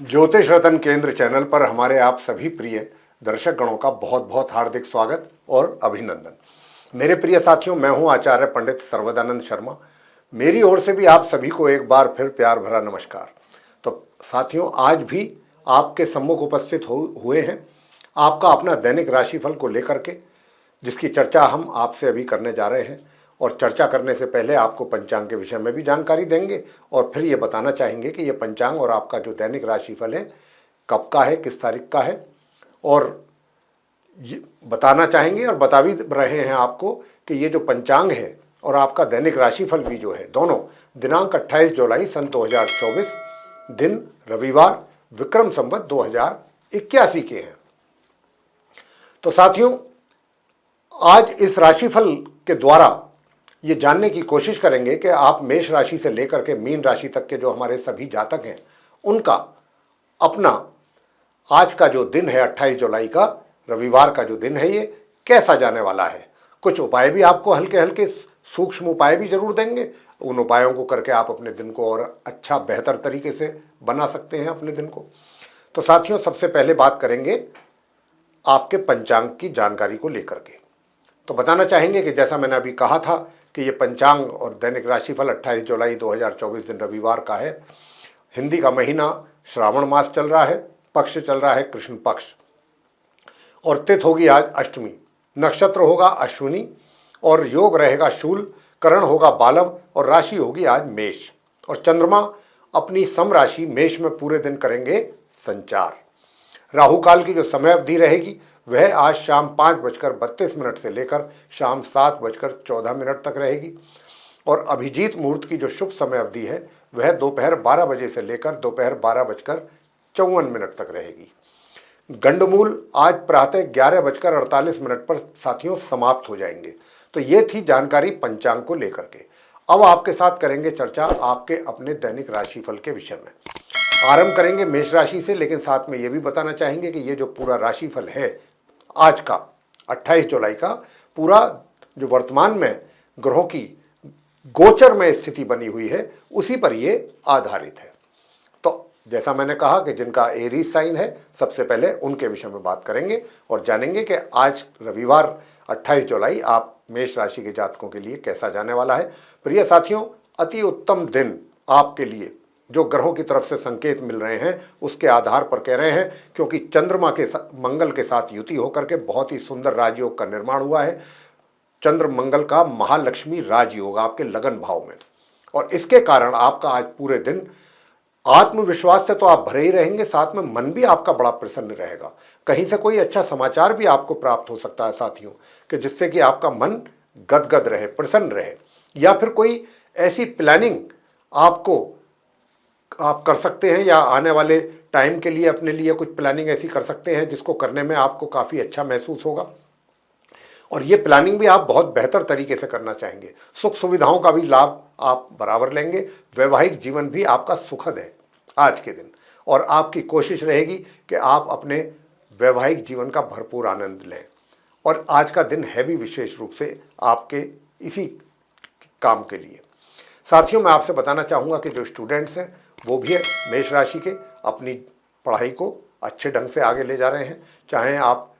ज्योतिष रतन केंद्र चैनल पर हमारे आप सभी प्रिय दर्शक गणों का बहुत बहुत हार्दिक स्वागत और अभिनंदन। मेरे प्रिय साथियों, मैं हूं आचार्य पंडित सर्वदानंद शर्मा। मेरी ओर से भी आप सभी को एक बार फिर प्यार भरा नमस्कार। तो साथियों, आज भी आपके सम्मुख उपस्थित हुए हैं आपका अपना दैनिक राशिफल को लेकर के, जिसकी चर्चा हम आपसे अभी करने जा रहे हैं। और चर्चा करने से पहले आपको पंचांग के विषय में भी जानकारी देंगे और फिर ये बताना चाहेंगे कि ये पंचांग और आपका जो दैनिक राशिफल है कब का है, किस तारीख का है, और ये बताना चाहेंगे और बता भी रहे हैं आपको कि ये जो पंचांग है और आपका दैनिक राशिफल भी जो है, दोनों दिनांक 28 जुलाई सन 2024, दिन रविवार, विक्रम संवत 2081 के हैं। तो साथियों, आज इस राशिफल के द्वारा ये जानने की कोशिश करेंगे कि आप मेष राशि से लेकर के मीन राशि तक के जो हमारे सभी जातक हैं उनका अपना आज का जो दिन है 28 जुलाई का, रविवार का जो दिन है, ये कैसा जाने वाला है। कुछ उपाय भी आपको हल्के हल्के सूक्ष्म उपाय भी जरूर देंगे। उन उपायों को करके आप अपने दिन को और अच्छा बेहतर तरीके से बना सकते हैं अपने दिन को। तो साथियों, सबसे पहले बात करेंगे आपके पंचांग की जानकारी को लेकर के। तो बताना चाहेंगे कि जैसा मैंने अभी कहा था कि ये पंचांग और दैनिक राशिफल 28 जुलाई 2024 दिन रविवार का है। हिंदी का महीना श्रावण मास चल रहा है, पक्ष चल रहा है कृष्ण पक्ष, और तिथि होगी आज अष्टमी, नक्षत्र होगा अश्विनी, और योग रहेगा शूल, करण होगा बालव, और राशि होगी आज मेष। और चंद्रमा अपनी सम राशि मेष में पूरे दिन करेंगे संचार। राहु काल की जो समय अवधि रहेगी वह आज शाम 5:32 से लेकर शाम 7:14 तक रहेगी। और अभिजीत मुहूर्त की जो शुभ समय अवधि है वह दोपहर 12 बजे से लेकर दोपहर 12:54 तक रहेगी। गंडमूल आज प्रातः 11:48 पर साथियों समाप्त हो जाएंगे। तो ये थी जानकारी पंचांग को लेकर के। अब आपके साथ करेंगे चर्चा आपके अपने दैनिक राशिफल के विषय में। आरंभ करेंगे मेष राशि से, लेकिन साथ में ये भी बताना चाहेंगे कि ये जो पूरा राशिफल है आज का 28 जुलाई का, पूरा जो वर्तमान में ग्रहों की गोचर में स्थिति बनी हुई है उसी पर ये आधारित है। तो जैसा मैंने कहा कि जिनका एरीज साइन है, सबसे पहले उनके विषय में बात करेंगे और जानेंगे कि आज रविवार 28 जुलाई आप मेष राशि के जातकों के लिए कैसा जाने वाला है। प्रिय साथियों, अति उत्तम दिन आपके लिए जो ग्रहों की तरफ से संकेत मिल रहे हैं उसके आधार पर कह रहे हैं, क्योंकि चंद्रमा के मंगल के साथ युति होकर के बहुत ही सुंदर राजयोग का निर्माण हुआ है। चंद्र मंगल का महालक्ष्मी राजयोग आपके लगन भाव में, और इसके कारण आपका आज पूरे दिन आत्मविश्वास से तो आप भरे ही रहेंगे, साथ में मन भी आपका बड़ा प्रसन्न रहेगा। कहीं से कोई अच्छा समाचार भी आपको प्राप्त हो सकता है साथियों, कि जिससे कि आपका मन गदगद रहे, प्रसन्न रहे, या फिर कोई ऐसी प्लानिंग आप कर सकते हैं, या आने वाले टाइम के लिए अपने लिए कुछ प्लानिंग ऐसी कर सकते हैं जिसको करने में आपको काफ़ी अच्छा महसूस होगा। और ये प्लानिंग भी आप बहुत बेहतर तरीके से करना चाहेंगे। सुख सुविधाओं का भी लाभ आप बराबर लेंगे। वैवाहिक जीवन भी आपका सुखद है आज के दिन, और आपकी कोशिश रहेगी कि आप अपने वैवाहिक जीवन का भरपूर आनंद लें। और आज का दिन है भी विशेष रूप से आपके इसी काम के लिए। साथियों, मैं आपसे बताना चाहूँगा कि जो स्टूडेंट्स हैं वो भी मेष राशि के अपनी पढ़ाई को अच्छे ढंग से आगे ले जा रहे हैं। चाहे आप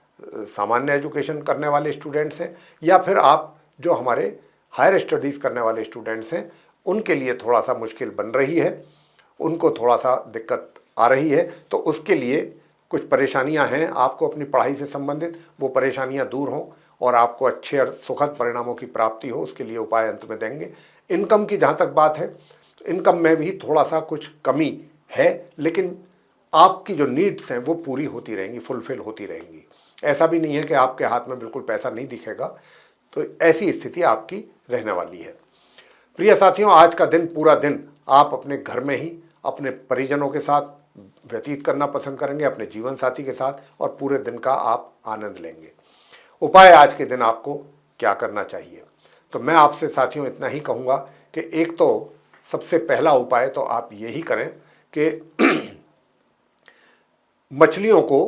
सामान्य एजुकेशन करने वाले स्टूडेंट्स हैं या फिर आप जो हमारे हायर स्टडीज़ करने वाले स्टूडेंट्स हैं, उनके लिए थोड़ा सा मुश्किल बन रही है, उनको थोड़ा सा दिक्कत आ रही है। तो उसके लिए कुछ परेशानियां हैं आपको अपनी पढ़ाई से संबंधित, वो परेशानियां दूर हों और आपको अच्छे और सुखद परिणामों की प्राप्ति हो, उसके लिए उपाय अंत में देंगे। इनकम की जहाँ तक बात है, इनकम में भी थोड़ा सा कुछ कमी है, लेकिन आपकी जो नीड्स हैं वो पूरी होती रहेंगी, फुलफिल होती रहेंगी। ऐसा भी नहीं है कि आपके हाथ में बिल्कुल पैसा नहीं दिखेगा। तो ऐसी स्थिति आपकी रहने वाली है। प्रिय साथियों, आज का दिन, पूरा दिन आप अपने घर में ही अपने परिजनों के साथ व्यतीत करना पसंद करेंगे, अपने जीवन साथी के साथ, और पूरे दिन का आप आनंद लेंगे। उपाय आज के दिन आपको क्या करना चाहिए, तो मैं आपसे साथियों इतना ही कहूँगा कि एक तो सबसे पहला उपाय तो आप यही करें कि मछलियों को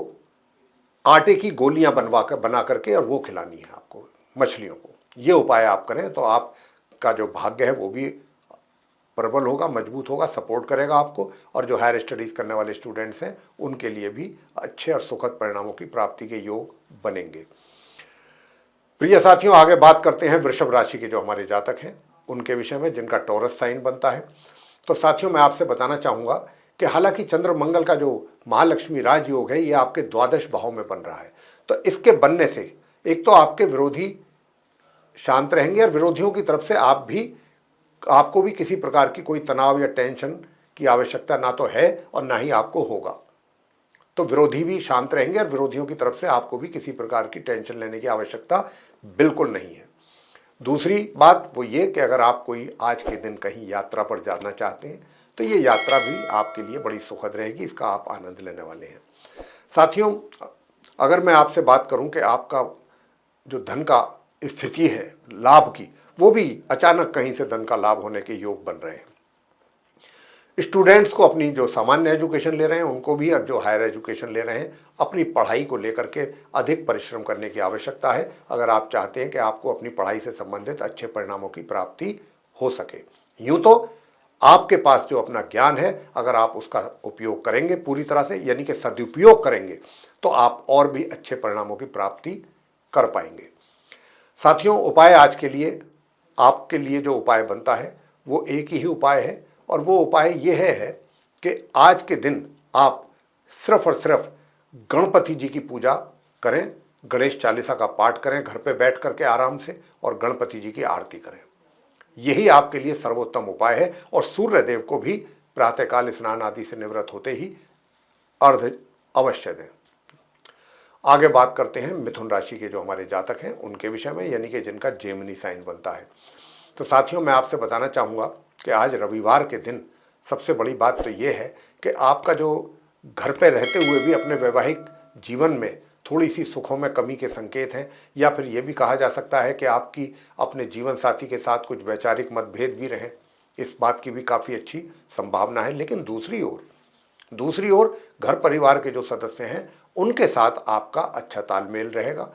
आटे की गोलियां बना करके और वो खिलानी है आपको मछलियों को। ये उपाय आप करें तो आपका जो भाग्य है वो भी प्रबल होगा, मजबूत होगा, सपोर्ट करेगा आपको, और जो हायर स्टडीज़ करने वाले स्टूडेंट्स हैं उनके लिए भी अच्छे और सुखद परिणामों की प्राप्ति के योग बनेंगे। प्रिय साथियों, आगे बात करते हैं वृषभ राशि के जो हमारे जातक हैं उनके विषय में, जिनका टॉरस साइन बनता है। तो साथियों, मैं आपसे बताना चाहूँगा कि हालांकि चंद्र मंगल का जो महालक्ष्मी राजयोग है ये आपके द्वादश भाव में बन रहा है, तो इसके बनने से एक तो आपके विरोधी शांत रहेंगे और विरोधियों की तरफ से आपको भी किसी प्रकार की कोई तनाव या टेंशन की आवश्यकता ना तो है और ना ही आपको होगा। तो विरोधी भी शांत रहेंगे और विरोधियों की तरफ से आपको भी किसी प्रकार की टेंशन लेने की आवश्यकता बिल्कुल नहीं है। दूसरी बात वो ये कि अगर आप कोई आज के दिन कहीं यात्रा पर जाना चाहते हैं तो ये यात्रा भी आपके लिए बड़ी सुखद रहेगी, इसका आप आनंद लेने वाले हैं। साथियों, अगर मैं आपसे बात करूं कि आपका जो धन का स्थिति है लाभ की, वो भी अचानक कहीं से धन का लाभ होने के योग बन रहे हैं। स्टूडेंट्स को अपनी जो सामान्य एजुकेशन ले रहे हैं उनको भी, और जो हायर एजुकेशन ले रहे हैं, अपनी पढ़ाई को लेकर के अधिक परिश्रम करने की आवश्यकता है अगर आप चाहते हैं कि आपको अपनी पढ़ाई से संबंधित अच्छे परिणामों की प्राप्ति हो सके। यूँ तो आपके पास जो अपना ज्ञान है, अगर आप उसका उपयोग करेंगे पूरी तरह से, यानी कि सदुपयोग करेंगे, तो आप और भी अच्छे परिणामों की प्राप्ति कर पाएंगे। साथियों, उपाय आज के लिए आपके लिए जो उपाय बनता है वो एक ही उपाय है, और वो उपाय ये है कि आज के दिन आप सिर्फ और सिर्फ गणपति जी की पूजा करें, गणेश चालीसा का पाठ करें घर पे बैठ करके आराम से, और गणपति जी की आरती करें। यही आपके लिए सर्वोत्तम उपाय है। और सूर्य देव को भी प्रातःकाल स्नान आदि से निवृत्त होते ही अर्घ्य अवश्य दें। आगे बात करते हैं मिथुन राशि के जो हमारे जातक हैं उनके विषय में, यानी कि जिनका जेमिनी साइन बनता है। तो साथियों, मैं आपसे बताना चाहूँगा कि आज रविवार के दिन सबसे बड़ी बात तो ये है कि आपका जो घर पे रहते हुए भी अपने वैवाहिक जीवन में थोड़ी सी सुखों में कमी के संकेत हैं, या फिर ये भी कहा जा सकता है कि आपकी अपने जीवन साथी के साथ कुछ वैचारिक मतभेद भी रहें, इस बात की भी काफ़ी अच्छी संभावना है। लेकिन दूसरी ओर घर परिवार के जो सदस्य हैं उनके साथ आपका अच्छा तालमेल रहेगा।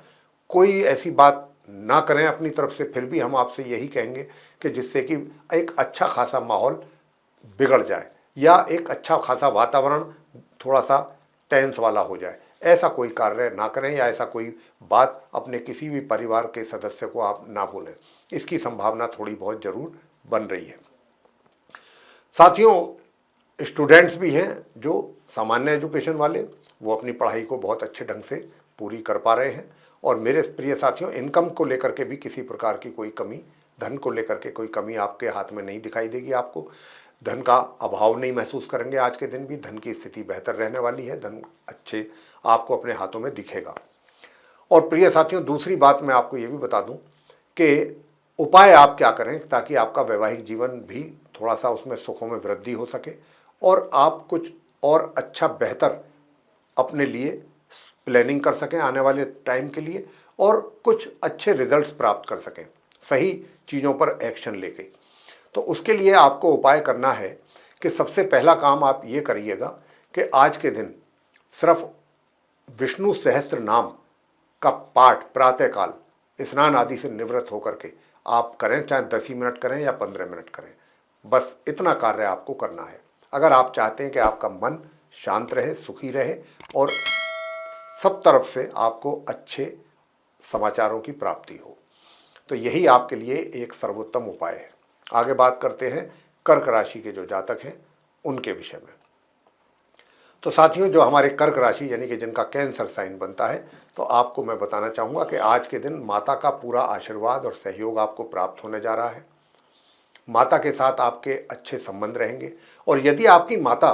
कोई ऐसी बात ना करें अपनी तरफ से, फिर भी हम आपसे यही कहेंगे कि जिससे कि एक अच्छा खासा माहौल बिगड़ जाए या एक अच्छा खासा वातावरण थोड़ा सा टेंस वाला हो जाए, ऐसा कोई कार्य ना करें या ऐसा कोई बात अपने किसी भी परिवार के सदस्य को आप ना बोलें। इसकी संभावना थोड़ी बहुत जरूर बन रही है। साथियों, स्टूडेंट्स भी हैं जो सामान्य एजुकेशन वाले, वो अपनी पढ़ाई को बहुत अच्छे ढंग से पूरी कर पा रहे हैं। और मेरे प्रिय साथियों, इनकम को लेकर के भी किसी प्रकार की कोई कमी, धन को लेकर के कोई कमी आपके हाथ में नहीं दिखाई देगी। आपको धन का अभाव नहीं महसूस करेंगे। आज के दिन भी धन की स्थिति बेहतर रहने वाली है, धन अच्छे आपको अपने हाथों में दिखेगा। और प्रिय साथियों, दूसरी बात मैं आपको ये भी बता दूं कि उपाय आप क्या करें ताकि आपका वैवाहिक जीवन भी थोड़ा सा उसमें सुखों में वृद्धि हो सके और आप कुछ और अच्छा बेहतर अपने लिए प्लानिंग कर सकें आने वाले टाइम के लिए, और कुछ अच्छे रिजल्ट्स प्राप्त कर सकें सही चीज़ों पर एक्शन लेके। तो उसके लिए आपको उपाय करना है कि सबसे पहला काम आप ये करिएगा कि आज के दिन सिर्फ विष्णु सहस्त्र नाम का पाठ प्रातःकाल स्नान आदि से निवृत्त होकर के आप करें, चाहे 10 ही मिनट करें या 15 मिनट करें, बस इतना कार्य आपको करना है। अगर आप चाहते हैं कि आपका मन शांत रहे, सुखी रहे और सब तरफ से आपको अच्छे समाचारों की प्राप्ति हो, तो यही आपके लिए एक सर्वोत्तम उपाय है। आगे बात करते हैं कर्क राशि के जो जातक हैं उनके विषय में। तो साथियों, जो हमारे कर्क राशि यानी कि जिनका कैंसर साइन बनता है, तो आपको मैं बताना चाहूँगा कि आज के दिन माता का पूरा आशीर्वाद और सहयोग आपको प्राप्त होने जा रहा है। माता के साथ आपके अच्छे संबंध रहेंगे, और यदि आपकी माता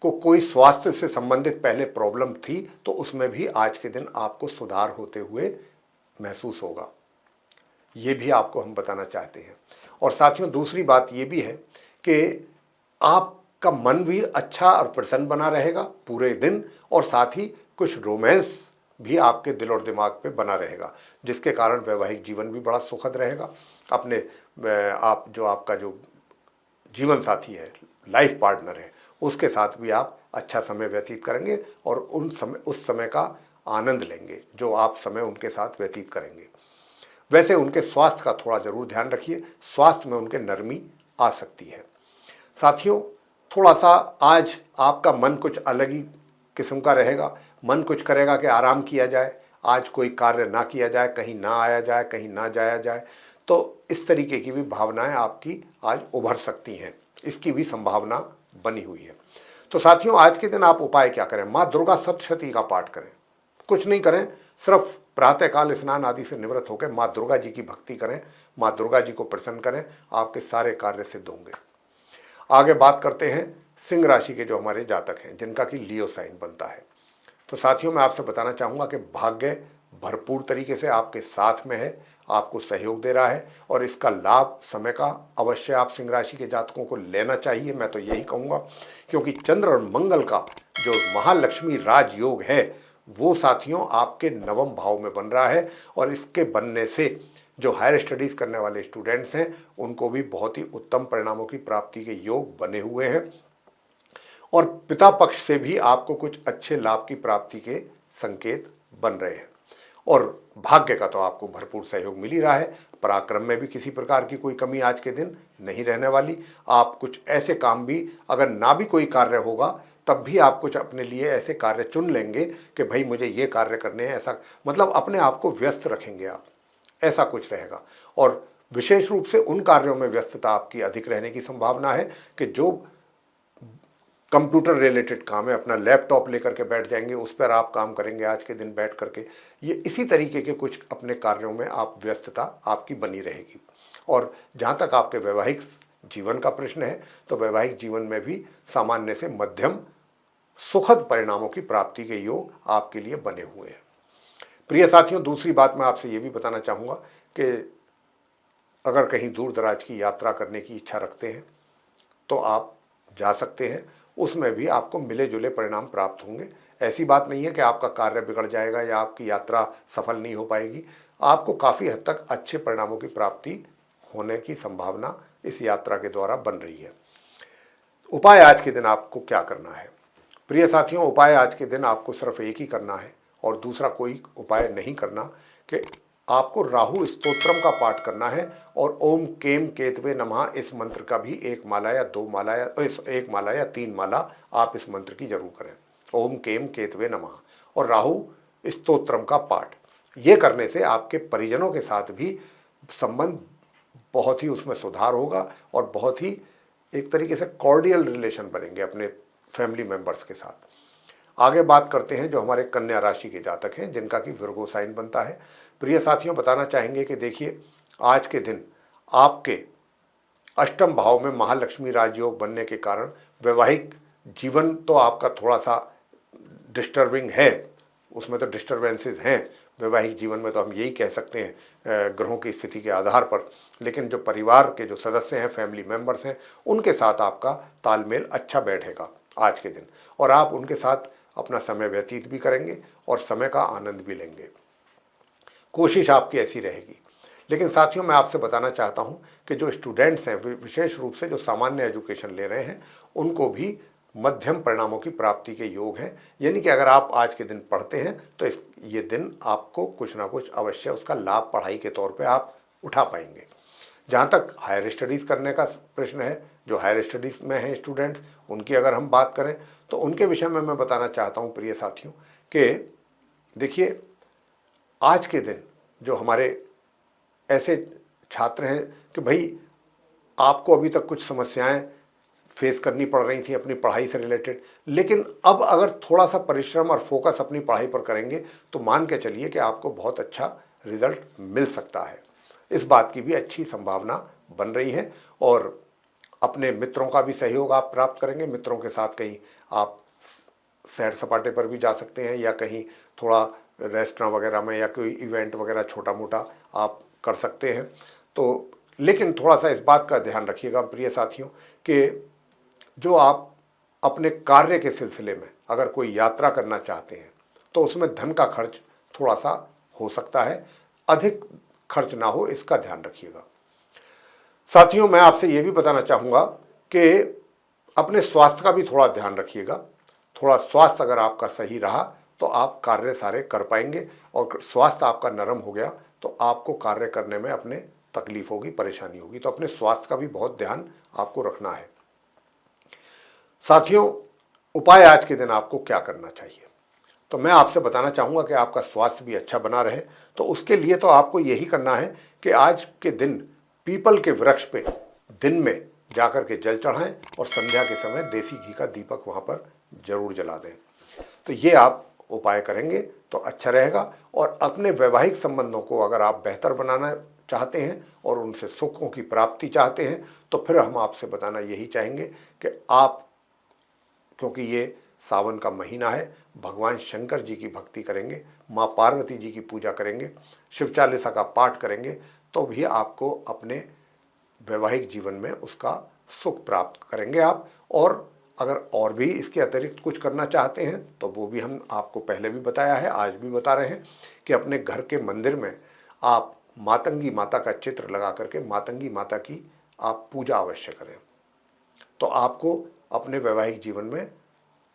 को कोई स्वास्थ्य से संबंधित पहले प्रॉब्लम थी तो उसमें भी आज के दिन आपको सुधार होते हुए महसूस होगा, ये भी आपको हम बताना चाहते हैं। और साथियों, दूसरी बात ये भी है कि आपका मन भी अच्छा और प्रसन्न बना रहेगा पूरे दिन, और साथ ही कुछ रोमांस भी आपके दिल और दिमाग पे बना रहेगा, जिसके कारण वैवाहिक जीवन भी बड़ा सुखद रहेगा। अपने आपका जो जीवन साथी है, लाइफ पार्टनर है, उसके साथ भी आप अच्छा समय व्यतीत करेंगे और उस समय का आनंद लेंगे जो आप समय उनके साथ व्यतीत करेंगे। वैसे उनके स्वास्थ्य का थोड़ा जरूर ध्यान रखिए, स्वास्थ्य में उनके नरमी आ सकती है। साथियों, थोड़ा सा आज आपका मन कुछ अलग ही किस्म का रहेगा। मन कुछ करेगा कि आराम किया जाए, आज कोई कार्य ना किया जाए, कहीं ना आया जाए, कहीं ना जाया जाए। तो इस तरीके की भी भावनाएं आपकी आज उभर सकती हैं, इसकी भी संभावना बनी हुई है। तो साथियों, आज के दिन आप उपाय क्या करें? माँ दुर्गा सप्तशती का पाठ करें। कुछ नहीं करें, सिर्फ प्रातःकाल स्नान आदि से निवृत्त होकर माँ दुर्गा जी की भक्ति करें, माँ दुर्गा जी को प्रसन्न करें, आपके सारे कार्य सिद्ध होंगे। आगे बात करते हैं सिंह राशि के जो हमारे जातक हैं, जिनका कि लियो साइन बनता है। तो साथियों, मैं आपसे बताना चाहूँगा कि भाग्य भरपूर तरीके से आपके साथ में है, आपको सहयोग दे रहा है, और इसका लाभ समय का अवश्य आप सिंह राशि के जातकों को लेना चाहिए। मैं तो यही कहूँगा, क्योंकि चंद्र और मंगल का जो महालक्ष्मी राजयोग है वो साथियों आपके नवम भाव में बन रहा है, और इसके बनने से जो हायर स्टडीज़ करने वाले स्टूडेंट्स हैं उनको भी बहुत ही उत्तम परिणामों की प्राप्ति के योग बने हुए हैं, और पिता पक्ष से भी आपको कुछ अच्छे लाभ की प्राप्ति के संकेत बन रहे हैं। और भाग्य का तो आपको भरपूर सहयोग मिल ही रहा है। पराक्रम में भी किसी प्रकार की कोई कमी आज के दिन नहीं रहने वाली। आप कुछ ऐसे काम भी, अगर ना भी कोई कार्य होगा तब भी आप कुछ अपने लिए ऐसे कार्य चुन लेंगे कि भाई मुझे ये कार्य करने हैं, ऐसा मतलब अपने आप को व्यस्त रखेंगे आप, ऐसा कुछ रहेगा। और विशेष रूप से उन कार्यों में व्यस्तता आपकी अधिक रहने की संभावना है कि जो कंप्यूटर रिलेटेड काम है, अपना लैपटॉप लेकर के बैठ जाएंगे, उस पर आप काम करेंगे आज के दिन बैठ करके। ये इसी तरीके के कुछ अपने कार्यों में आप व्यस्तता आपकी बनी रहेगी। और जहाँ तक आपके वैवाहिक जीवन का प्रश्न है, तो वैवाहिक जीवन में भी सामान्य से मध्यम सुखद परिणामों की प्राप्ति के योग आपके लिए बने हुए हैं। प्रिय साथियों, दूसरी बात मैं आपसे ये भी बताना चाहूँगा कि अगर कहीं दूर दराज की यात्रा करने की इच्छा रखते हैं तो आप जा सकते हैं, उसमें भी आपको मिले जुले परिणाम प्राप्त होंगे। ऐसी बात नहीं है कि आपका कार्य बिगड़ जाएगा या आपकी यात्रा सफल नहीं हो पाएगी। आपको काफ़ी हद तक अच्छे परिणामों की प्राप्ति होने की संभावना इस यात्रा के द्वारा बन रही है। उपाय आज के दिन आपको क्या करना है? प्रिय साथियों, उपाय आज के दिन आपको सिर्फ एक ही करना है और दूसरा कोई उपाय नहीं करना, कि आपको राहु स्तोत्रम का पाठ करना है और ओम केम केतवे नमः इस मंत्र का भी एक माला या दो माला या एक माला या 3 माला आप इस मंत्र की जरूर करें। ओम केम केतवे नमः और राहु स्तोत्रम का पाठ, ये करने से आपके परिजनों के साथ भी संबंध बहुत ही उसमें सुधार होगा और बहुत ही एक तरीके से कॉर्डियल रिलेशन बनेंगे अपने फैमिली मेंबर्स के साथ। आगे बात करते हैं जो हमारे कन्या राशि के जातक हैं, जिनका कि विर्गो साइन बनता है। प्रिय साथियों, बताना चाहेंगे कि देखिए, आज के दिन आपके अष्टम भाव में महालक्ष्मी राजयोग बनने के कारण वैवाहिक जीवन तो आपका थोड़ा सा डिस्टर्बिंग है, उसमें तो डिस्टर्बेंसेस हैं वैवाहिक जीवन में, तो हम यही कह सकते हैं ग्रहों की स्थिति के आधार पर। लेकिन जो परिवार के जो सदस्य हैं, फैमिली मेंबर्स हैं, उनके साथ आपका तालमेल अच्छा बैठेगा आज के दिन, और आप उनके साथ अपना समय व्यतीत भी करेंगे और समय का आनंद भी लेंगे। कोशिश आपकी ऐसी रहेगी। लेकिन साथियों, मैं आपसे बताना चाहता हूं कि जो स्टूडेंट्स हैं, विशेष रूप से जो सामान्य एजुकेशन ले रहे हैं, उनको भी मध्यम परिणामों की प्राप्ति के योग हैं। यानी कि अगर आप आज के दिन पढ़ते हैं तो ये दिन आपको कुछ ना कुछ अवश्य उसका लाभ पढ़ाई के तौर पे आप उठा पाएंगे। जहाँ तक हायर स्टडीज़ करने का प्रश्न है, जो हायर स्टडीज़ में हैं स्टूडेंट्स, उनकी अगर हम बात करें तो उनके विषय में मैं बताना चाहता हूँ प्रिय साथियों कि देखिए, आज के दिन जो हमारे ऐसे छात्र हैं कि भाई आपको अभी तक कुछ समस्याएं फेस करनी पड़ रही थी अपनी पढ़ाई से रिलेटेड, लेकिन अब अगर थोड़ा सा परिश्रम और फोकस अपनी पढ़ाई पर करेंगे तो मान के चलिए कि आपको बहुत अच्छा रिजल्ट मिल सकता है। इस बात की भी अच्छी संभावना बन रही है, और अपने मित्रों का भी सहयोग आप प्राप्त करेंगे। मित्रों के साथ कहीं आप सैर सपाटे पर भी जा सकते हैं, या कहीं थोड़ा रेस्टोरेंट वगैरह में या कोई इवेंट वगैरह छोटा मोटा आप कर सकते हैं। तो लेकिन थोड़ा सा इस बात का ध्यान रखिएगा प्रिय साथियों कि जो आप अपने कार्य के सिलसिले में अगर कोई यात्रा करना चाहते हैं तो उसमें धन का खर्च थोड़ा सा हो सकता है, अधिक खर्च ना हो, इसका ध्यान रखिएगा। साथियों, मैं आपसे ये भी बताना चाहूँगा कि अपने स्वास्थ्य का भी थोड़ा ध्यान रखिएगा। थोड़ा स्वास्थ्य अगर आपका सही रहा तो आप कार्य सारे कर पाएंगे, और स्वास्थ्य आपका नरम हो गया तो आपको कार्य करने में अपने तकलीफ होगी, परेशानी होगी। तो अपने स्वास्थ्य का भी बहुत ध्यान आपको रखना है। साथियों, उपाय आज के दिन आपको क्या करना चाहिए, तो मैं आपसे बताना चाहूँगा कि आपका स्वास्थ्य भी अच्छा बना रहे, तो उसके लिए तो आपको यही करना है कि आज के दिन पीपल के वृक्ष पे दिन में जाकर के जल चढ़ाएं और संध्या के समय देसी घी का दीपक वहाँ पर जरूर जला दें। तो ये आप उपाय करेंगे तो अच्छा रहेगा। और अपने वैवाहिक संबंधों को अगर आप बेहतर बनाना चाहते हैं और उनसे सुखों की प्राप्ति चाहते हैं, तो फिर हम आपसे बताना यही चाहेंगे कि आप, क्योंकि ये सावन का महीना है, भगवान शंकर जी की भक्ति करेंगे, माँ पार्वती जी की पूजा करेंगे, शिव चालीसा का पाठ करेंगे, तो भी आपको अपने वैवाहिक जीवन में उसका सुख प्राप्त करेंगे आप। और अगर और भी इसके अतिरिक्त कुछ करना चाहते हैं तो वो भी हम आपको पहले भी बताया है, आज भी बता रहे हैं कि अपने घर के मंदिर में आप मातंगी माता का चित्र लगा करके मातंगी माता की आप पूजा अवश्य करें, तो आपको अपने वैवाहिक जीवन में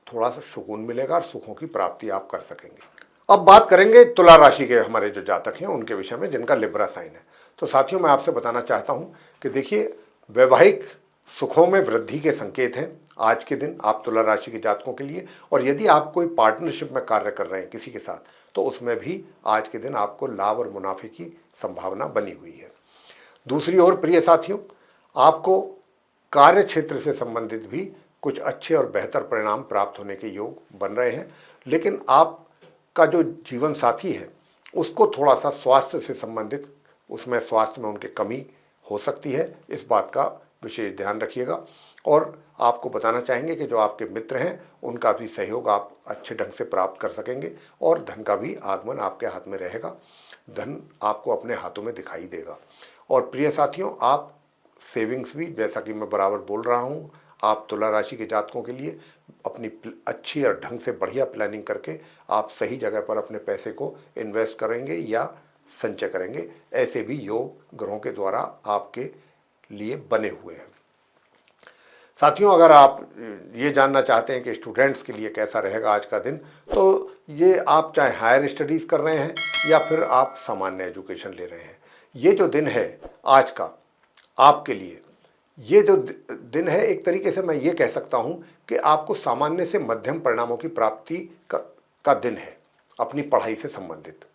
थोड़ा सा सुकून मिलेगा और सुखों की प्राप्ति आप कर सकेंगे। अब बात करेंगे तुला राशि के हमारे जो जातक हैं उनके विषय में, जिनका लिब्रा साइन है। तो साथियों, मैं आपसे बताना चाहता हूं कि देखिए, वैवाहिक सुखों में वृद्धि के संकेत हैं आज के दिन आप तुला राशि के जातकों के लिए। और यदि आप कोई पार्टनरशिप में कार्य कर रहे हैं किसी के साथ, तो उसमें भी आज के दिन आपको लाभ और मुनाफे की संभावना बनी हुई है। दूसरी ओर प्रिय साथियों, आपको कार्य क्षेत्र से संबंधित भी कुछ अच्छे और बेहतर परिणाम प्राप्त होने के योग बन रहे हैं। लेकिन आपका जो जीवन साथी है उसको थोड़ा सा स्वास्थ्य से संबंधित, उसमें स्वास्थ्य में उनकी कमी हो सकती है, इस बात का विशेष ध्यान रखिएगा। और आपको बताना चाहेंगे कि जो आपके मित्र हैं उनका भी सहयोग आप अच्छे ढंग से प्राप्त कर सकेंगे और धन का भी आगमन आपके हाथ में रहेगा, धन आपको अपने हाथों में दिखाई देगा। और प्रिय साथियों, आप सेविंग्स भी, जैसा कि मैं बराबर बोल रहा हूँ, आप तुला राशि के जातकों के लिए अपनी अच्छी और ढंग से बढ़िया प्लानिंग करके आप सही जगह पर अपने पैसे को इन्वेस्ट करेंगे या संचय करेंगे, ऐसे भी योग ग्रहों के द्वारा आपके लिए बने हुए हैं। साथियों, अगर आप ये जानना चाहते हैं कि स्टूडेंट्स के लिए कैसा रहेगा आज का दिन, तो ये आप चाहे हायर स्टडीज़ कर रहे हैं या फिर आप सामान्य एजुकेशन ले रहे हैं, ये जो दिन है आज का आपके लिए, ये जो दिन है, एक तरीके से मैं ये कह सकता हूँ कि आपको सामान्य से मध्यम परिणामों की प्राप्ति का दिन है अपनी पढ़ाई से संबंधित।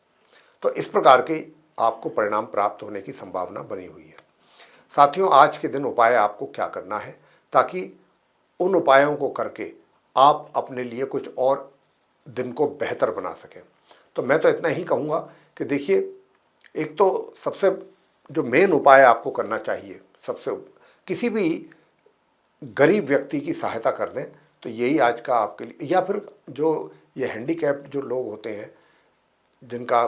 तो इस प्रकार के आपको परिणाम प्राप्त होने की संभावना बनी हुई है। साथियों, आज के दिन उपाय आपको क्या करना है, ताकि उन उपायों को करके आप अपने लिए कुछ और दिन को बेहतर बना सकें। तो मैं तो इतना ही कहूँगा कि देखिए, एक तो सबसे जो मेन उपाय आपको करना चाहिए, सबसे किसी भी गरीब व्यक्ति की सहायता कर दें, तो यही आज का आपके लिए, या फिर जो ये हैंडीकैप्ड जो लोग होते हैं, जिनका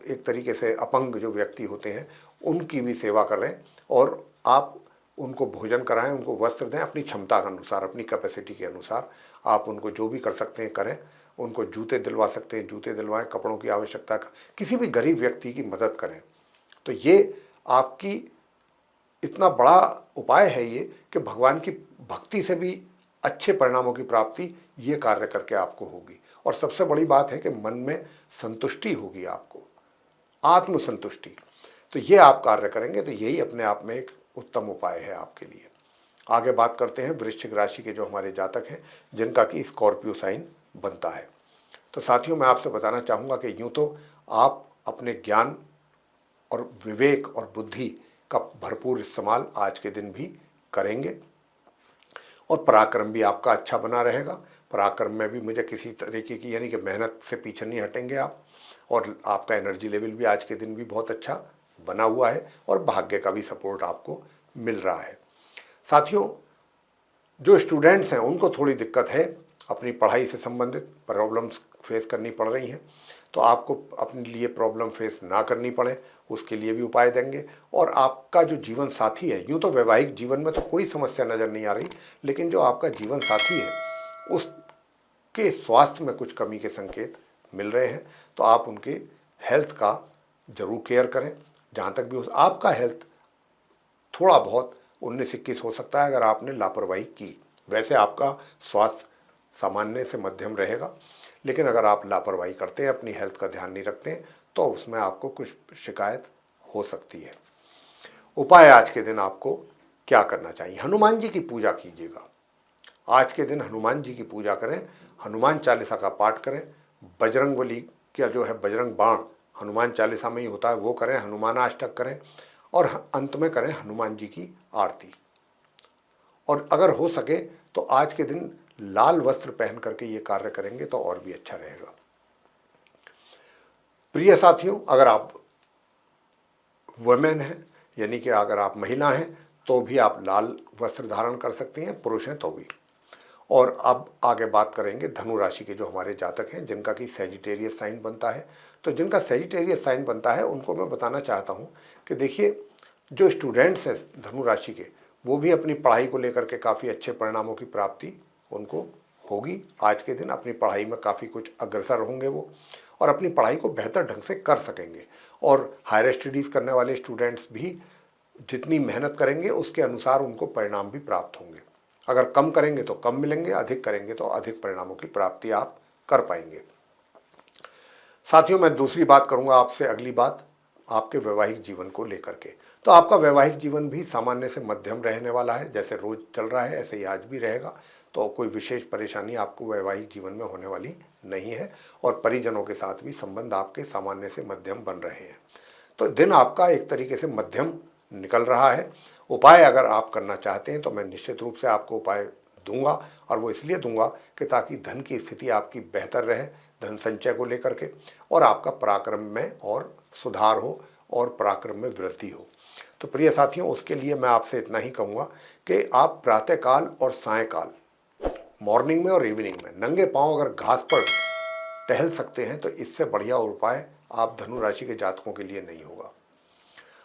एक तरीके से अपंग जो व्यक्ति होते हैं, उनकी भी सेवा करें और आप उनको भोजन कराएं, उनको वस्त्र दें, अपनी क्षमता के अनुसार, अपनी कैपेसिटी के अनुसार आप उनको जो भी कर सकते हैं करें। उनको जूते दिलवा सकते हैं, जूते दिलवाएं, कपड़ों की आवश्यकता, किसी भी गरीब व्यक्ति की मदद करें। तो ये आपकी इतना बड़ा उपाय है ये कि भगवान की भक्ति से भी अच्छे परिणामों की प्राप्ति ये कार्य करके आपको होगी। और सबसे बड़ी बात है कि मन में संतुष्टि होगी, आपको आत्मसंतुष्टि। तो ये आप कार्य करेंगे तो यही अपने आप में एक उत्तम उपाय है आपके लिए। आगे बात करते हैं वृश्चिक राशि के जो हमारे जातक हैं, जिनका कि स्कॉर्पियो साइन बनता है। तो साथियों, मैं आपसे बताना चाहूँगा कि यूँ तो आप अपने ज्ञान और विवेक और बुद्धि का भरपूर इस्तेमाल आज के दिन भी करेंगे और पराक्रम भी आपका अच्छा बना रहेगा। पराक्रम में भी मुझे किसी तरीके की, यानी कि मेहनत से पीछे नहीं हटेंगे आप, और आपका एनर्जी लेवल भी आज के दिन भी बहुत अच्छा बना हुआ है और भाग्य का भी सपोर्ट आपको मिल रहा है। साथियों, जो स्टूडेंट्स हैं उनको थोड़ी दिक्कत है, अपनी पढ़ाई से संबंधित प्रॉब्लम्स फेस करनी पड़ रही हैं, तो आपको अपने लिए प्रॉब्लम फेस ना करनी पड़े उसके लिए भी उपाय देंगे। और आपका जो जीवन साथी है, यूँ तो वैवाहिक जीवन में तो कोई समस्या नज़र नहीं आ रही, लेकिन जो आपका जीवन साथी है उसके स्वास्थ्य में कुछ कमी के संकेत मिल रहे हैं, तो आप उनके हेल्थ का जरूर केयर करें। जहाँ तक भी हो, आपका हेल्थ थोड़ा बहुत 19-21 हो सकता है अगर आपने लापरवाही की। वैसे आपका स्वास्थ्य सामान्य से मध्यम रहेगा, लेकिन अगर आप लापरवाही करते हैं, अपनी हेल्थ का ध्यान नहीं रखते हैं, तो उसमें आपको कुछ शिकायत हो सकती है। उपाय आज के दिन आपको क्या करना चाहिए? हनुमान जी की पूजा कीजिएगा। आज के दिन हनुमान जी की पूजा करें, हनुमान चालीसा का पाठ करें, बजरंगबली का जो है बजरंग बाण हनुमान चालीसा में ही होता है वो करें, हनुमान अष्टक करें और अंत में करें हनुमान जी की आरती। और अगर हो सके तो आज के दिन लाल वस्त्र पहन करके ये कार्य करेंगे तो और भी अच्छा रहेगा। प्रिय साथियों, अगर आप वुमेन हैं यानी कि अगर आप महिला हैं तो भी आप लाल वस्त्र धारण कर सकती हैं, पुरुष हैं तो भी। और अब आगे बात करेंगे धनु राशि के जो हमारे जातक हैं जिनका कि सेजिटेरियस साइन बनता है। तो जिनका सेजिटेरियस साइन बनता है उनको मैं बताना चाहता हूं कि देखिए, जो स्टूडेंट्स हैं धनु राशि के वो भी अपनी पढ़ाई को लेकर के काफ़ी अच्छे परिणामों की प्राप्ति उनको होगी। आज के दिन अपनी पढ़ाई में काफ़ी कुछ अग्रसर होंगे वो और अपनी पढ़ाई को बेहतर ढंग से कर सकेंगे। और हायर स्टडीज़ करने वाले स्टूडेंट्स भी जितनी मेहनत करेंगे उसके अनुसार उनको परिणाम भी प्राप्त होंगे। अगर कम करेंगे तो कम मिलेंगे, अधिक करेंगे तो अधिक परिणामों की प्राप्ति आप कर पाएंगे। साथियों, मैं दूसरी बात करूंगा आपसे, अगली बात आपके वैवाहिक जीवन को लेकर के। तो आपका वैवाहिक जीवन भी सामान्य से मध्यम रहने वाला है, जैसे रोज चल रहा है ऐसे ही आज भी रहेगा। तो कोई विशेष परेशानी आपको वैवाहिक जीवन में होने वाली नहीं है और परिजनों के साथ भी संबंध आपके सामान्य से मध्यम बन रहे हैं। तो दिन आपका एक तरीके से मध्यम निकल रहा है। उपाय अगर आप करना चाहते हैं तो मैं निश्चित रूप से आपको उपाय दूंगा और वो इसलिए दूंगा कि ताकि धन की स्थिति आपकी बेहतर रहे, धन संचय को लेकर के, और आपका पराक्रम में और सुधार हो और पराक्रम में वृद्धि हो। तो प्रिय साथियों, उसके लिए मैं आपसे इतना ही कहूँगा कि आप प्रातःकाल और सायंकाल, मॉर्निंग में और इवनिंग में नंगे पांव अगर घास पर टहल सकते हैं तो इससे बढ़िया उपाय आप धनु राशि के जातकों के लिए नहीं होगा।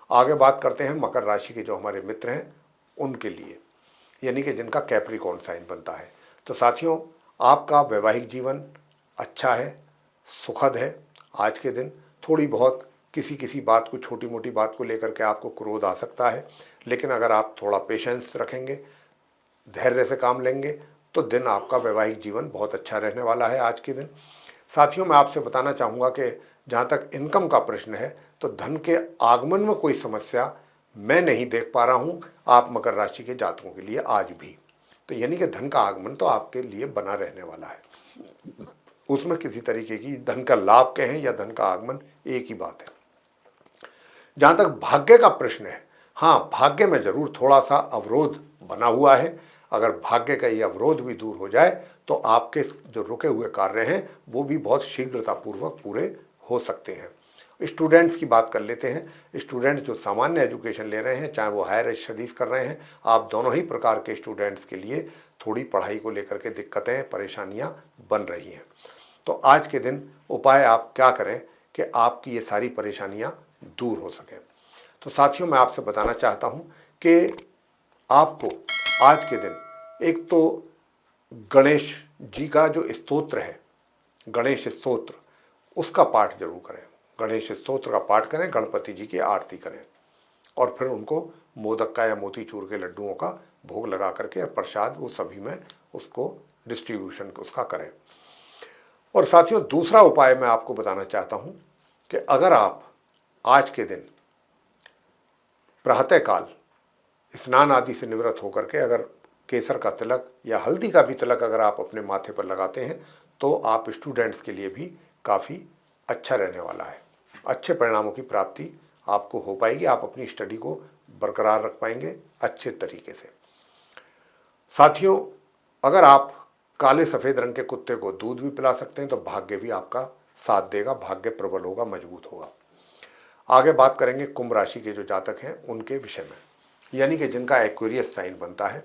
आगे बात करते हैं मकर राशि के जो हमारे मित्र हैं उनके लिए, यानी कि जिनका कैप्रिकॉर्न साइन बनता है। तो साथियों, आपका वैवाहिक जीवन अच्छा है, सुखद है। आज के दिन थोड़ी बहुत किसी बात को, छोटी मोटी बात को लेकर के आपको क्रोध आ सकता है, लेकिन अगर आप थोड़ा पेशेंस रखेंगे, धैर्य से काम लेंगे तो दिन आपका वैवाहिक जीवन बहुत अच्छा रहने वाला है आज के दिन। साथियों, मैं आपसे बताना चाहूँगा कि जहाँ तक इनकम का प्रश्न है तो धन के आगमन में कोई समस्या मैं नहीं देख पा रहा हूँ आप मकर राशि के जातकों के लिए आज भी। तो यानी कि धन का आगमन तो आपके लिए बना रहने वाला है, उसमें किसी तरीके की धन का लाभ कहें या धन का आगमन एक ही बात है। जहाँ तक भाग्य का प्रश्न है, हाँ, भाग्य में जरूर थोड़ा सा अवरोध बना हुआ है। अगर भाग्य का ये अवरोध भी दूर हो जाए तो आपके जो रुके हुए कार्य हैं वो भी बहुत शीघ्रतापूर्वक पूरे हो सकते हैं। स्टूडेंट्स की बात कर लेते हैं। स्टूडेंट्स जो सामान्य एजुकेशन ले रहे हैं, चाहे वो हायर स्टडीज़ कर रहे हैं, आप दोनों ही प्रकार के स्टूडेंट्स के लिए थोड़ी पढ़ाई को लेकर के दिक्कतें, परेशानियां बन रही हैं। तो आज के दिन उपाय आप क्या करें कि आपकी ये सारी परेशानियां दूर हो सकें। तो साथियों, मैं आपसे बताना चाहता हूं कि आपको आज के दिन एक तो गणेश जी का जो स्तोत्र है, गणेश स्तोत्र, उसका पाठ जरूर करें। गणेश स्तोत्र का पाठ करें, गणपति जी की आरती करें और फिर उनको मोदक का या मोतीचूर के लड्डुओं का भोग लगा करके प्रसाद वो सभी में उसको डिस्ट्रीब्यूशन उसका करें। और साथियों, दूसरा उपाय मैं आपको बताना चाहता हूं कि अगर आप आज के दिन प्रातःकाल स्नान आदि से निवृत्त होकर के अगर केसर का तिलक या हल्दी का भी तिलक अगर आप अपने माथे पर लगाते हैं तो आप स्टूडेंट्स के लिए भी काफ़ी अच्छा रहने वाला है। अच्छे परिणामों की प्राप्ति आपको हो पाएगी, आप अपनी स्टडी को बरकरार रख पाएंगे अच्छे तरीके से। साथियों, अगर आप काले सफ़ेद रंग के कुत्ते को दूध भी पिला सकते हैं तो भाग्य भी आपका साथ देगा, भाग्य प्रबल होगा, मजबूत होगा। आगे बात करेंगे कुंभ राशि के जो जातक हैं उनके विषय में, यानी कि जिनका एक्वेरियस साइन बनता है।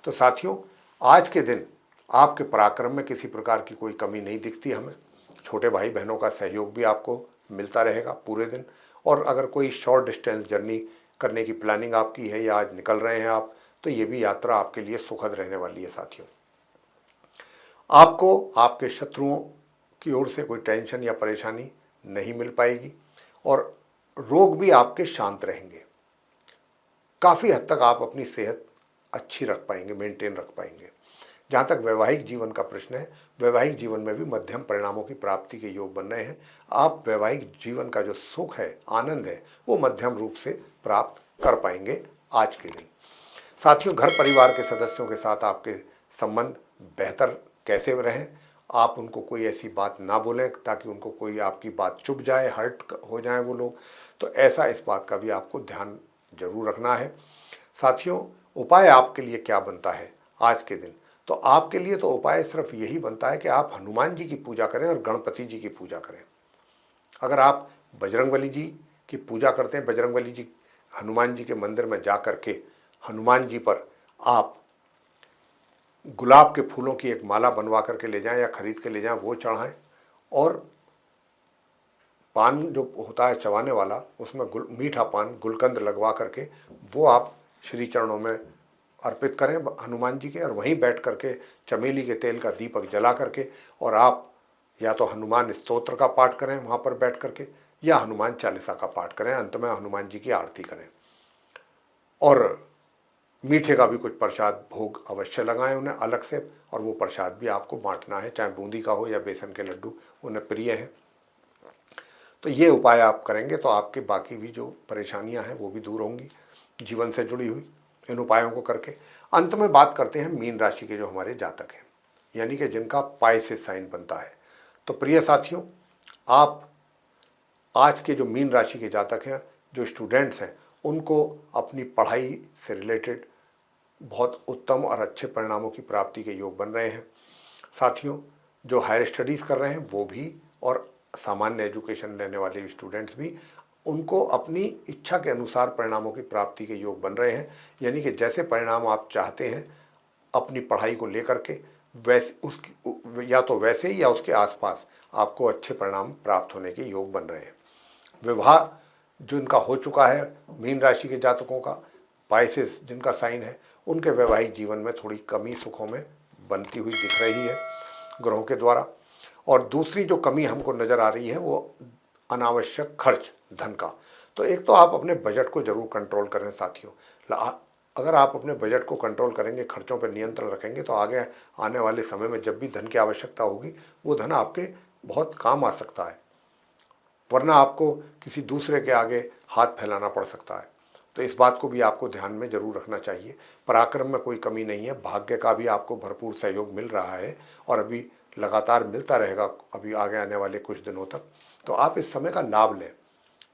तो साथियों, आज के दिन आपके पराक्रम में किसी प्रकार की कोई कमी नहीं दिखती हमें। छोटे भाई बहनों का सहयोग भी आपको मिलता रहेगा पूरे दिन। और अगर कोई शॉर्ट डिस्टेंस जर्नी करने की प्लानिंग आपकी है या आज निकल रहे हैं आप, तो ये भी यात्रा आपके लिए सुखद रहने वाली है। साथियों, आपको आपके शत्रुओं की ओर से कोई टेंशन या परेशानी नहीं मिल पाएगी और रोग भी आपके शांत रहेंगे। काफ़ी हद तक आप अपनी सेहत अच्छी रख पाएंगे, मेंटेन रख पाएंगे। जहाँ तक वैवाहिक जीवन का प्रश्न है, वैवाहिक जीवन में भी मध्यम परिणामों की प्राप्ति के योग बन रहे हैं। आप वैवाहिक जीवन का जो सुख है, आनंद है, वो मध्यम रूप से प्राप्त कर पाएंगे आज के दिन। साथियों, घर परिवार के सदस्यों के साथ आपके संबंध बेहतर कैसे रहें, आप उनको कोई ऐसी बात ना बोलें ताकि उनको कोई आपकी बात चुभ जाए, हर्ट हो जाए वो लोग, तो ऐसा इस बात का भी आपको ध्यान जरूर रखना है। साथियों, उपाय आपके लिए क्या बनता है आज के दिन? तो आपके लिए तो उपाय सिर्फ यही बनता है कि आप हनुमान जी की पूजा करें और गणपति जी की पूजा करें। अगर आप बजरंगबली जी की पूजा करते हैं, बजरंगबली जी हनुमान जी के मंदिर में जा कर के हनुमान जी पर आप गुलाब के फूलों की एक माला बनवा करके ले जाएं या खरीद के ले जाएं, वो चढ़ाएं। और पान जो होता है चबाने वाला, उसमें मीठा पान गुलकंद लगवा करके वो आप श्री चरणों में अर्पित करें हनुमान जी के, और वहीं बैठ करके चमेली के तेल का दीपक जला करके और आप या तो हनुमान स्तोत्र का पाठ करें वहाँ पर बैठ करके, या हनुमान चालीसा का पाठ करें, अंत में हनुमान जी की आरती करें। और मीठे का भी कुछ प्रसाद भोग अवश्य लगाएं उन्हें अलग से, और वो प्रसाद भी आपको बांटना है, चाहे बूंदी का हो या बेसन के लड्डू उन्हें प्रिय हैं। तो ये उपाय आप करेंगे तो आपके बाकी भी जो परेशानियां हैं वो भी दूर होंगी जीवन से जुड़ी हुई, इन उपायों को करके। अंत में बात करते हैं मीन राशि के जो हमारे जातक हैं, यानी कि जिनका पाइसेस साइन बनता है। तो प्रिय साथियों, आप आज के जो मीन राशि के जातक हैं, जो स्टूडेंट्स हैं, उनको अपनी पढ़ाई से रिलेटेड बहुत उत्तम और अच्छे परिणामों की प्राप्ति के योग बन रहे हैं। साथियों, जो हायर स्टडीज़ कर रहे हैं वो भी, और सामान्य एजुकेशन लेने वाले स्टूडेंट्स भी, उनको अपनी इच्छा के अनुसार परिणामों की प्राप्ति के योग बन रहे हैं। यानी कि जैसे परिणाम आप चाहते हैं अपनी पढ़ाई को लेकर के, वैसे उसकी या तो वैसे ही या उसके आसपास आपको अच्छे परिणाम प्राप्त होने के योग बन रहे हैं। विवाह जो इनका हो चुका है, मीन राशि के जातकों का, पाइसेस जिनका साइन है, उनके वैवाहिक जीवन में थोड़ी कमी सुखों में बनती हुई दिख रही है ग्रहों के द्वारा। और दूसरी जो कमी हमको नज़र आ रही है वो अनावश्यक खर्च धन का। तो एक तो आप अपने बजट को जरूर कंट्रोल करें साथियों। अगर आप अपने बजट को कंट्रोल करेंगे, खर्चों पर नियंत्रण रखेंगे, तो आगे आने वाले समय में जब भी धन की आवश्यकता होगी वो धन आपके बहुत काम आ सकता है, वरना आपको किसी दूसरे के आगे हाथ फैलाना पड़ सकता है। तो इस बात को भी आपको ध्यान में जरूर रखना चाहिए। पराक्रम में कोई कमी नहीं है, भाग्य का भी आपको भरपूर सहयोग मिल रहा है और अभी लगातार मिलता रहेगा अभी आगे आने वाले कुछ दिनों तक। तो आप इस समय का लाभ लें।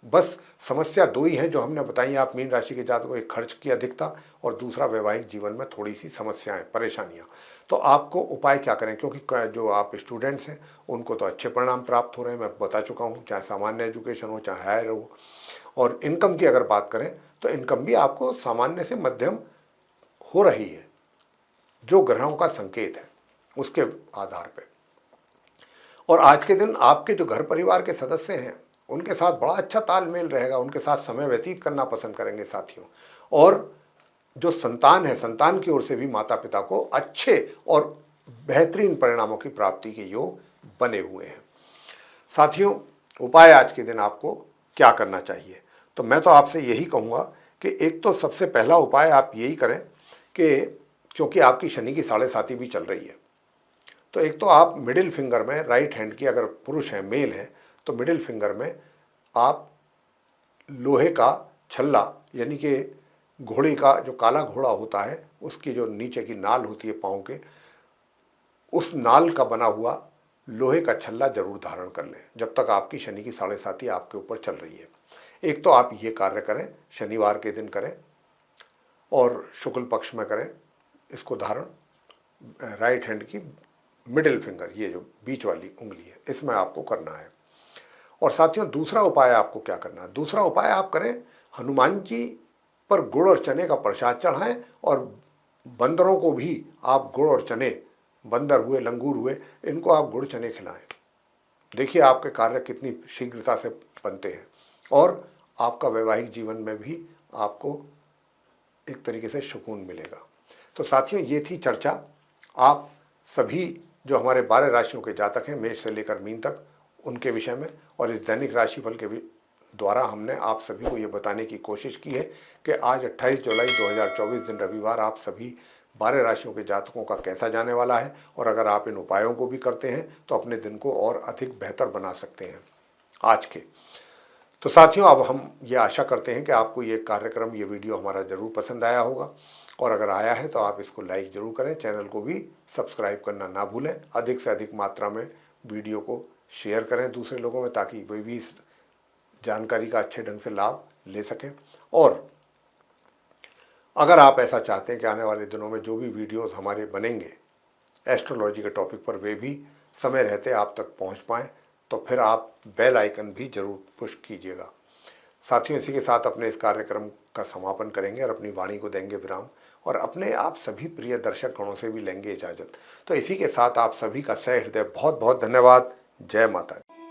बस समस्या दो ही हैं जो हमने बताई आप मीन राशि के जातकों को, एक खर्च की अधिकता और दूसरा वैवाहिक जीवन में थोड़ी सी समस्याएं, परेशानियां। तो आपको उपाय क्या करें, क्योंकि जो आप स्टूडेंट्स हैं उनको तो अच्छे परिणाम प्राप्त हो रहे हैं, मैं बता चुका हूँ, चाहे सामान्य एजुकेशन हो चाहे हायर हो। और इनकम की अगर बात करें तो इनकम भी आपको सामान्य से मध्यम हो रही है, जो ग्रहों का संकेत है उसके आधार पर। और आज के दिन आपके जो घर परिवार के सदस्य हैं उनके साथ बड़ा अच्छा तालमेल रहेगा, उनके साथ समय व्यतीत करना पसंद करेंगे साथियों। और जो संतान है, संतान की ओर से भी माता पिता को अच्छे और बेहतरीन परिणामों की प्राप्ति के योग बने हुए हैं। साथियों, उपाय आज के दिन आपको क्या करना चाहिए? तो मैं तो आपसे यही कहूँगा कि एक तो सबसे पहला उपाय आप यही करें कि क्योंकि आपकी शनि की 7.5 भी चल रही है, तो एक तो आप मिडिल फिंगर में, राइट हैंड की, अगर पुरुष हैं मेल हैं तो मिडिल फिंगर में आप लोहे का छल्ला, यानी कि घोड़े का जो काला घोड़ा होता है उसकी जो नीचे की नाल होती है पाँव के, उस नाल का बना हुआ लोहे का छल्ला जरूर धारण कर लें जब तक आपकी शनि की 7.5 आपके ऊपर चल रही है। एक तो आप ये कार्य करें, शनिवार के दिन करें और शुक्ल पक्ष में करें इसको धारण। राइट हैंड की मिडिल फिंगर, ये जो बीच वाली उंगली है, इसमें आपको करना है। और साथियों, दूसरा उपाय आपको क्या करना है? दूसरा उपाय आप करें, हनुमान जी पर गुड़ और चने का प्रसाद चढ़ाएं और बंदरों को भी आप गुड़ और चने, बंदर हुए, लंगूर हुए, इनको आप गुड़ चने खिलाएं। देखिए आपके कार्य कितनी शीघ्रता से बनते हैं और आपका वैवाहिक जीवन में भी आपको एक तरीके से सुकून मिलेगा। तो साथियों, ये थी चर्चा आप सभी जो हमारे 12 राशियों के जातक हैं, मेष से लेकर मीन तक, उनके विषय में। और इस दैनिक राशिफल के द्वारा हमने आप सभी को ये बताने की कोशिश की है कि आज 28 जुलाई 2024 दिन रविवार आप सभी 12 राशियों के जातकों का कैसा जाने वाला है, और अगर आप इन उपायों को भी करते हैं तो अपने दिन को और अधिक बेहतर बना सकते हैं आज के। तो साथियों, अब हम ये आशा करते हैं कि आपको ये कार्यक्रम, ये वीडियो हमारा ज़रूर पसंद आया होगा, और अगर आया है तो आप इसको लाइक ज़रूर करें, चैनल को भी सब्सक्राइब करना ना भूलें। अधिक से अधिक मात्रा में वीडियो को शेयर करें दूसरे लोगों में, ताकि वे भी इस जानकारी का अच्छे ढंग से लाभ ले सकें। और अगर आप ऐसा चाहते हैं कि आने वाले दिनों में जो भी वीडियोस हमारे बनेंगे एस्ट्रोलॉजी के टॉपिक पर, वे भी समय रहते आप तक पहुंच पाएँ, तो फिर आप बेल आइकन भी जरूर पुश कीजिएगा। साथियों, इसी के साथ अपने इस कार्यक्रम का समापन करेंगे और अपनी वाणी को देंगे विराम, और अपने आप सभी प्रिय दर्शक गणों से भी लेंगे इजाज़त। तो इसी के साथ आप सभी का सह हृदय बहुत बहुत धन्यवाद। जय माता दी।